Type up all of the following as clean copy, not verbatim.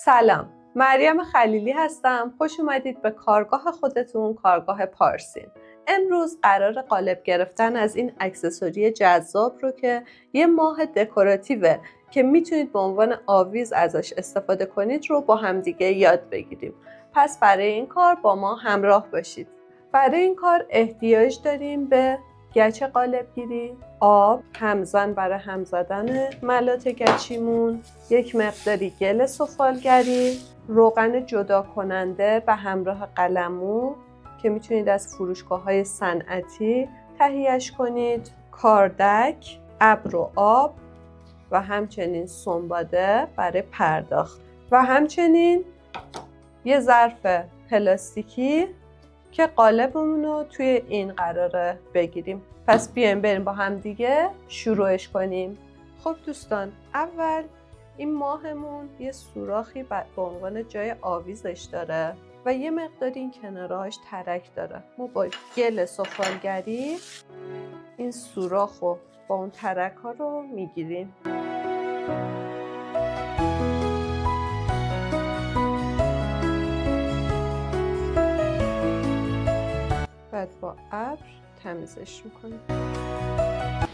سلام، مریم خلیلی هستم. خوش اومدید به کارگاه خودتون، کارگاه پارسین. امروز قرار قالب گرفتن از این اکسسوری جذاب رو که یه ماه دکوراتیوه که میتونید به عنوان آویز ازش استفاده کنید رو با همدیگه یاد بگیریم. پس برای این کار با ما همراه باشید. برای این کار احتیاج داریم به گچ قالبگیری، آب، همزن برای هم زدن ملات گچیمون، یک مقداری گل سفالگری، روغن جدا کننده به همراه قلمو که میتونید از فروشگاه‌های صنعتی تهیه‌اش کنید، کاردک، ابر و آب و همچنین سنباده برای پرداخت و همچنین یه ظرف پلاستیکی که قالبمون رو توی این قراره بگیریم. پس بیایم بریم با هم دیگه شروعش کنیم. خب دوستان، اول این ماهمون یه سوراخی به عنوان جای آویزش داره و یه مقداری این کناراش ترک داره. ما با گل سفالگری این سوراخ رو با اون ترک ها رو میگیریم. بعد با ابر تمیزش میکنیم.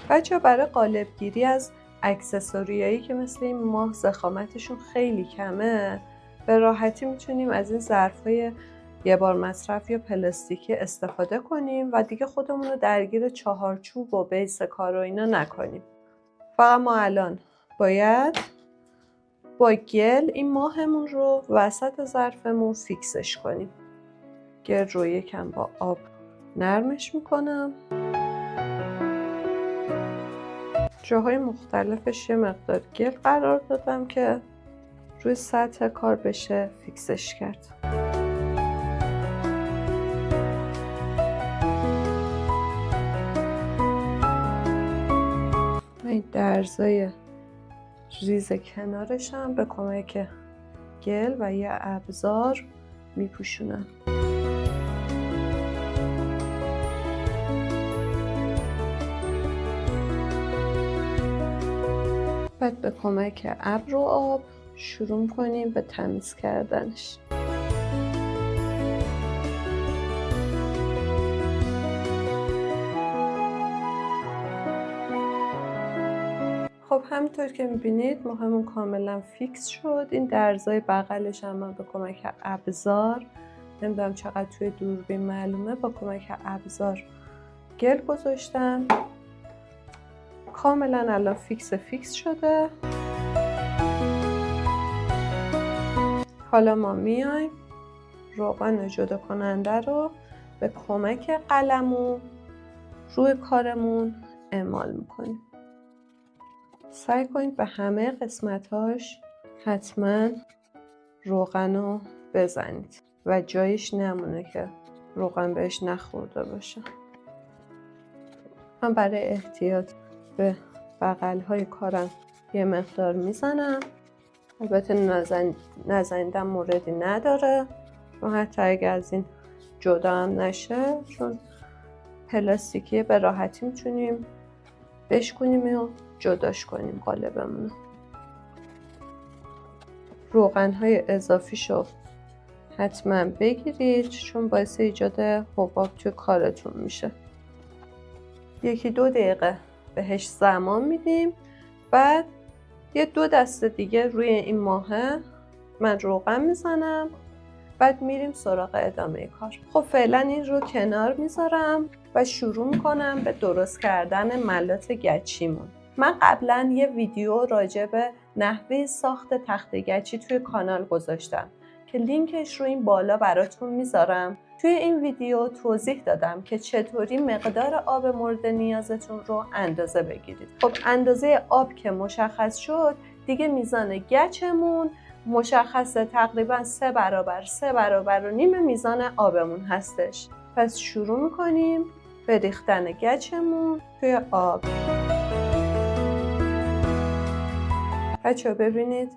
بچه برای قالبگیری از اکسسوریایی که مثل این ماه ضخامتشون خیلی کمه به راحتی میتونیم از این ظرفای یه بار مصرف یا پلاستیکی استفاده کنیم و دیگه خودمون رو درگیر چهارچوب و بیس کار و اینا نکنیم. فقط ما الان باید با گل این ماهمون رو وسط ظرفمون فیکسش کنیم. گل رو یکم با آب نرمش میکنم. جاهای مختلفش یه مقدار گل قرار دادم که روی سطح کار بشه فیکسش کرد. این درزای ریز کنارش هم به کمک گل و یه ابزار میپوشونم. بعد به کمک ابر و آب شروع کنیم به تمیز کردنش. خب همینطور که میبینید ماهمون کاملا فیکس شد. این درزای بغلش هم من به کمک ابزار، نمیدونم چقدر توی دوربین معلومه، با کمک ابزار گل گذاشتم. کاملا الان فیکس شده. حالا ما میایم روغن جدا کننده رو به کمک قلمو روی کارمون اعمال میکنیم. سعی کنید به همه قسمتاش حتما روغن رو بزنید و جایش نمونه که روغن بهش نخورده باشه. من برای احتیاط به بغل‌های کارم یه مقدار میزنم. البته نزنیدن موردی نداره و حتی اگه از این جدا هم نشه چون پلاستیکیه به راحتی میتونیم بشکنیم و جداش کنیم قالبمونو. روغن‌های اضافیشو حتما بگیرید چون باعث ایجاد حباب توی کارتون میشه. 1-2 دقیقه بهش زمان میدیم. بعد یه 2 دسته دیگه روی این ماهه من روغن میزنم. بعد میریم سراغ ادامه کار. خب فعلا این رو کنار میذارم و شروع میکنم به درست کردن ملات گچیمون. من قبلا یه ویدیو راجع به نحوه ساخت تخته گچی توی کانال گذاشتم که لینکش رو این بالا براتون میذارم. توی این ویدیو توضیح دادم که چطوری مقدار آب مورد نیازتون رو اندازه بگیرید. خب اندازه آب که مشخص شد، دیگه میزان گچمون مشخصه، تقریبا 3 برابر و نیم میزان آبمون هستش. پس شروع میکنیم به ریختن گچمون توی آب. بچه‌ها ببینید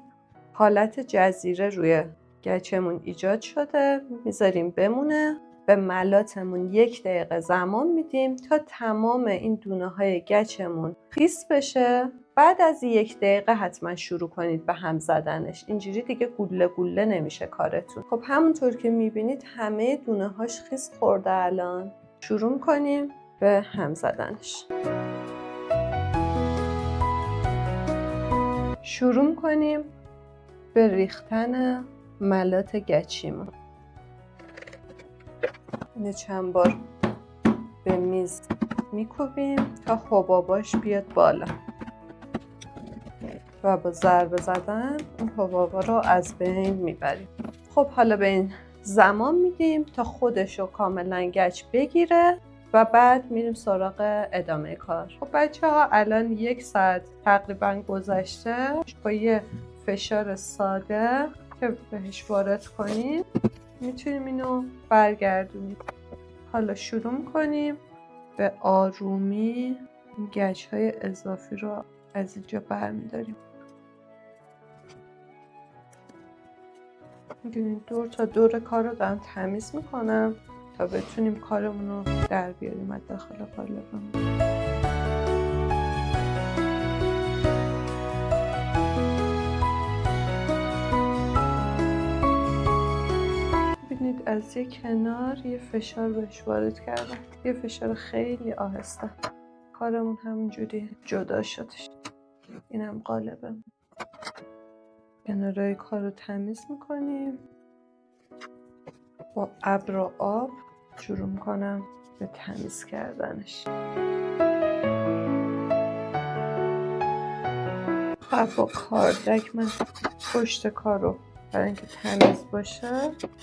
حالت جزیره روی گچمون ایجاد شده. میذاریم بمونه. به ملاتمون 1 دقیقه زمان میدیم تا تمام این دونه های گچمون خیس بشه. بعد از 1 دقیقه حتما شروع کنید به هم زدنش. اینجوری دیگه گوله گوله نمیشه کارتون. خب همونطور که میبینید همه دونه هاش خیس خورده. الان شروع کنیم به هم زدنش. شروع کنیم به ریختن ملات گچیمون. اینو چند بار به میز میکوبیم تا حباباش بیاد بالا و با ضربه زدن اون حبابا رو از بین میبریم. خب حالا به این زمان میدیم تا خودشو کاملا گچ بگیره و بعد میریم سراغ ادامه کار. خب بچه ها الان 1 ساعت تقریبا گذشته. با یه فشار ساده که بهش وارد کنیم میتونیم اینو برگردونیم. حالا شروع کنیم به آرومی این گچ های اضافی رو از اینجا برمیداریم. میدونید دور تا دور کار رو دارم تمیز میکنم تا بتونیم کارمون رو در بیاریم از داخل قالبمون. ببینید از یه کنار یه فشار بهش وارد کردم، یه فشار خیلی آهسته. کارمون همونجوری جدا شدش. اینم قالبم. کنارای کار رو تمیز میکنیم. با ابر و آب شروع میکنم به تمیز کردنش. و با کاردک من پشت کار رو برای اینکه تمیز باشه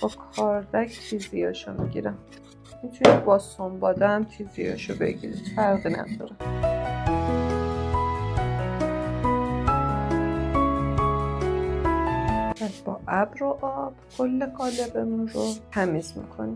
با کاردک تیزیاشو میگیرم. میتونید با سنباده هم تیزیاشو بگیرید، فرقی نداره. پس با ابر و آب کل قالبمون رو تمیز میکنیم.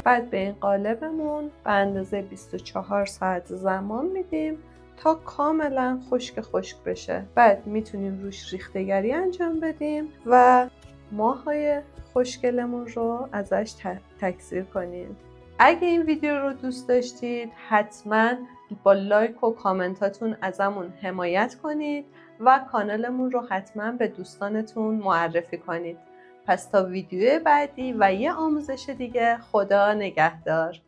بعد به این قالبمون به اندازه 24 ساعت زمان میدیم تا کاملا خشک بشه. بعد میتونیم روش ریخته‌گری انجام بدیم و ماه‌های خوشگلمون رو ازش تکثیر کنیم. اگه این ویدیو رو دوست داشتید حتما با لایک و کامنتاتون ازمون حمایت کنید و کانالمون رو حتما به دوستانتون معرفی کنید. پس تا ویدیو بعدی و یه آموزش دیگه، خدا نگهدار.